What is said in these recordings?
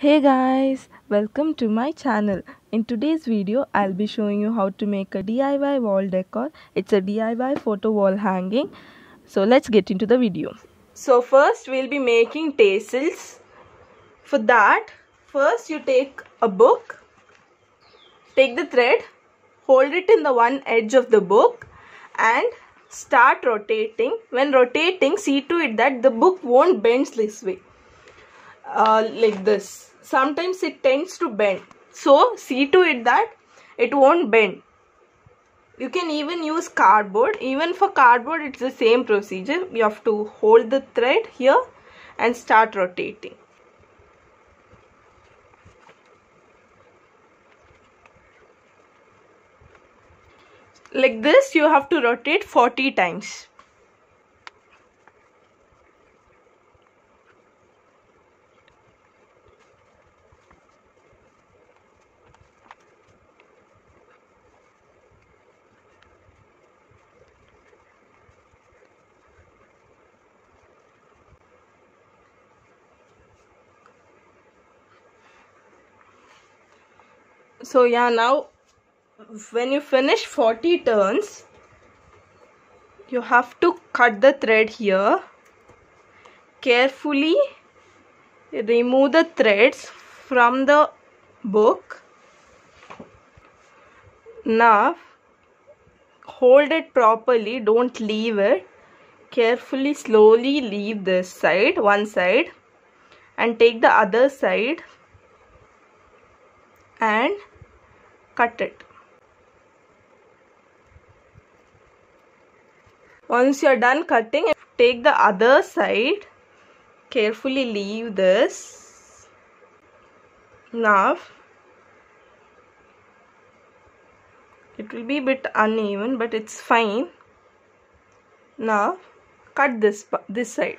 Hey guys, welcome to my channel. In today's video, I'll be showing you how to make a DIY wall decor. It's a DIY photo wall hanging. So let's get into the video. So first we'll be making tassels. For that, first you take a book, take the thread, hold it in the one edge of the book and start rotating. When rotating, see to it that the book won't bend this way. Like this. Sometimes it tends to bend, so see to it that it won't bend. You can even use cardboard. Even for cardboard it's the same procedure. You have to hold the thread here and start rotating. Like this you have to rotate 40 times. So yeah, now when you finish 40 turns, you have to cut the thread here. Carefully remove the threads from the book. Now hold it properly, don't leave it. Carefully, slowly leave this side, one side, and take the other side and cut it. Once you're done cutting, take the other side, carefully leave this. Now it will be a bit uneven, but it's fine. Now cut this side.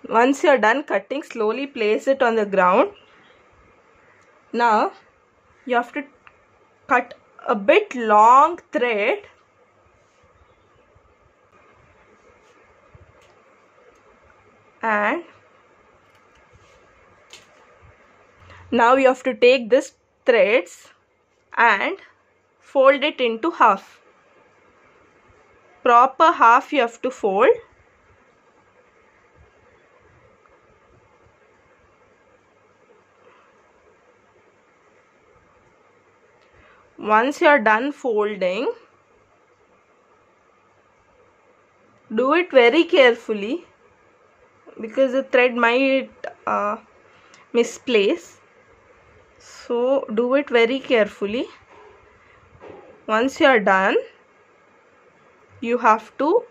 Once you're done cutting, slowly place it on the ground. Now you have to cut a bit long thread and now you have to take this threads and fold it into half. Proper half you have to fold. Once you are done folding, do it very carefully because the thread might misplace. So do it very carefully. Once you are done, you have to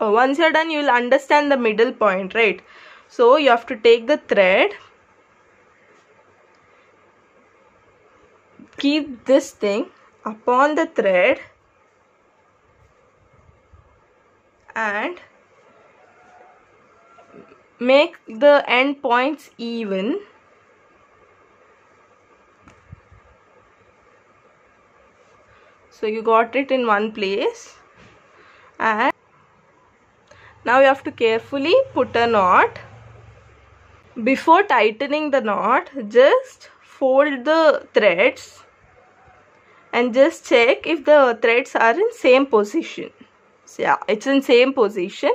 once you are done, you will understand the middle point, right? So you have to take the thread, keep this thing upon the thread and make the end points even. So you got it in one place, and now you have to carefully put a knot. Before tightening the knot, just fold the threads and just check if the threads are in same position. So yeah, it's in same position.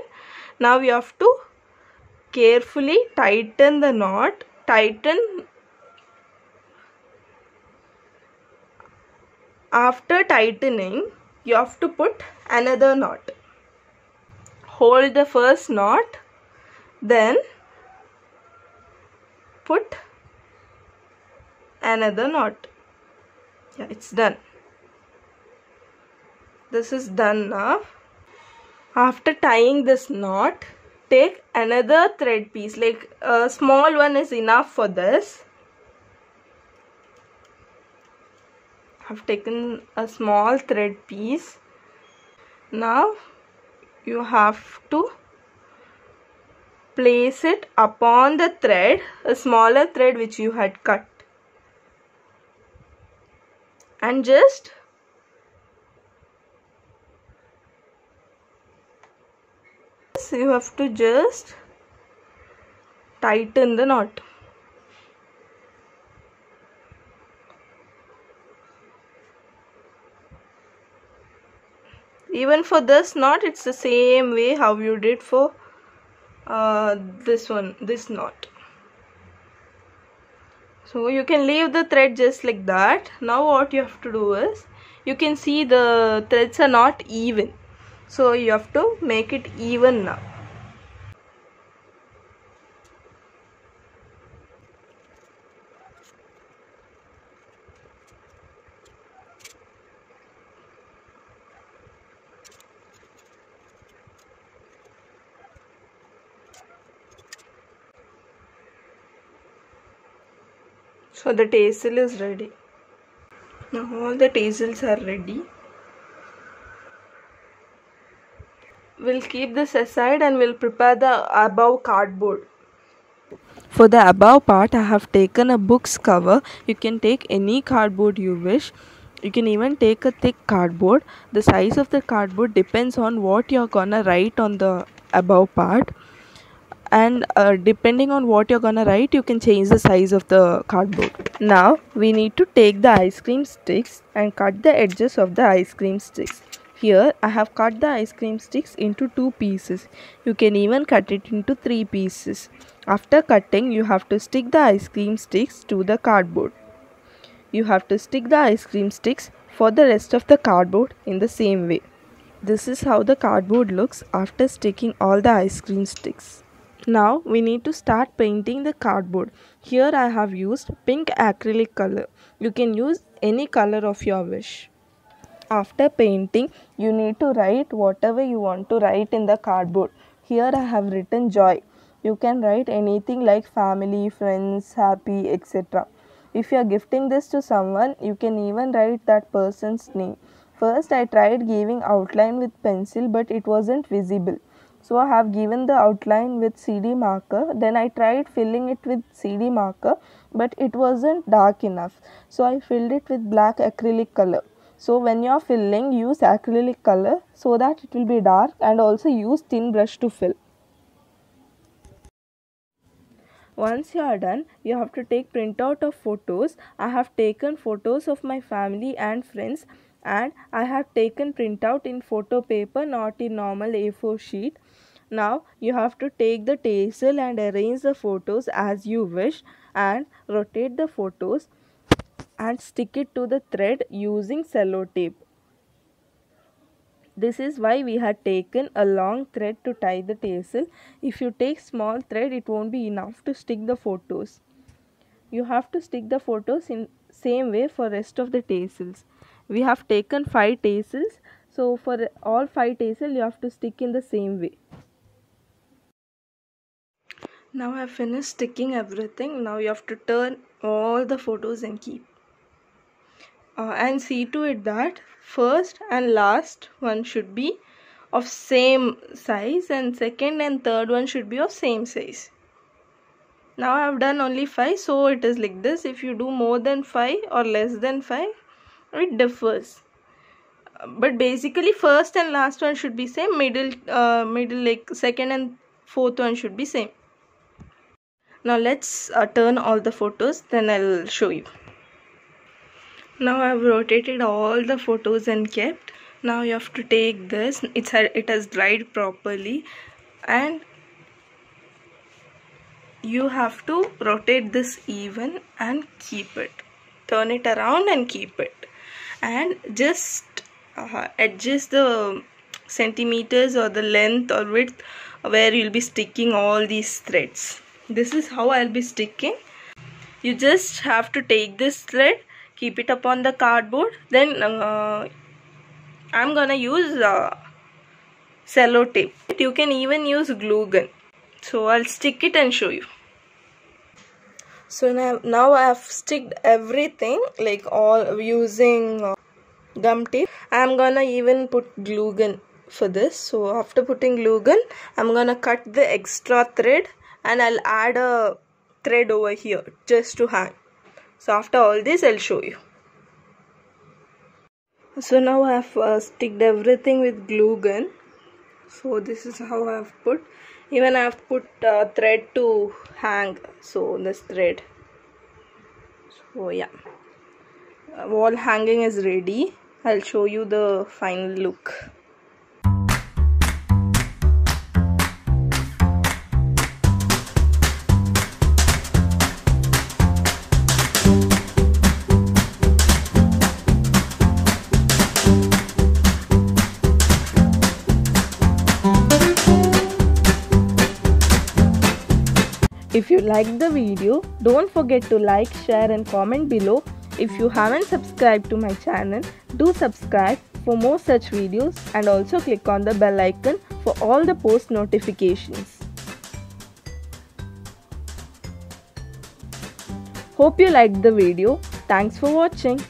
Now you have to carefully tighten the knot. After tightening, you have to put another knot. Hold the first knot, then put another knot. Yeah, it's done. This is done now. After tying this knot, take another thread piece, like a small one is enough for this. I've taken a small thread piece. Now you have to place it upon the thread, a smaller thread which you had cut, and just this, you have to just tighten the knot. Even for this knot, it's the same way how you did for this knot. So you can leave the thread just like that. Now what you have to do is, you can see the threads are not even, so you have to make it even now. So the tassel is ready. Now all the tassels are ready. We'll keep this aside and we'll prepare the above cardboard. For the above part, I have taken a book's cover. You can take any cardboard you wish. You can even take a thick cardboard. The size of the cardboard depends on what you're gonna write on the above part. And depending on what you're gonna write, you can change the size of the cardboard. Now we need to take the ice cream sticks and cut the edges of the ice cream sticks. Here I have cut the ice cream sticks into 2 pieces. You can even cut it into 3 pieces. After cutting, you have to stick the ice cream sticks to the cardboard. You have to stick the ice cream sticks for the rest of the cardboard in the same way. This is how the cardboard looks after sticking all the ice cream sticks. Now we need to start painting the cardboard. Here I have used pink acrylic color. You can use any color of your wish. After painting, you need to write whatever you want to write in the cardboard. Here I have written joy. You can write anything like family, friends, happy, etc. If you are gifting this to someone, you can even write that person's name. First I tried giving outline with pencil, but it wasn't visible. So I have given the outline with CD marker. Then I tried filling it with CD marker, but it wasn't dark enough. So I filled it with black acrylic color. So when you are filling, use acrylic color so that it will be dark, and also use thin brush to fill. Once you are done, you have to take printout of photos. I have taken photos of my family and friends, and I have taken printout in photo paper, not in normal A4 sheet. Now you have to take the tassel and arrange the photos as you wish, and rotate the photos and stick it to the thread using cello tape. This is why we had taken a long thread to tie the tassel. If you take small thread, it won't be enough to stick the photos. You have to stick the photos in same way for rest of the tassels. We have taken 5 tassels, so for all 5 tassels you have to stick in the same way. Now I have finished sticking everything. Now you have to turn all the photos and keep. And see to it that first and last one should be of same size, and second and third one should be of same size. Now I have done only 5, so it is like this. If you do more than 5 or less than 5, it differs. But basically first and last one should be same, middle like second and fourth one should be same. Now let's turn all the photos, then I'll show you. Now I have rotated all the photos and kept. Now you have to take this, it has dried properly, and you have to rotate this even and keep it. Turn it around and keep it, and just adjust the centimeters or the length or width where you'll be sticking all these threads. This is how I'll be sticking. You just have to take this thread, keep it upon the cardboard, then I'm gonna use cello tape. You can even use glue gun. So I'll stick it and show you. So now I have sticked everything, like all using gum tape. I'm gonna even put glue gun for this. So after putting glue gun, I'm gonna cut the extra thread and I'll add a thread over here just to hang. So after all this, I'll show you. So now I have sticked everything with glue gun. So this is how I have put. Even I have put thread to hang. So this thread. So yeah, wall hanging is ready. I'll show you the final look. If you liked the video, don't forget to like, share and comment below. If you haven't subscribed to my channel, do subscribe for more such videos and also click on the bell icon for all the post notifications. Hope you liked the video. Thanks for watching.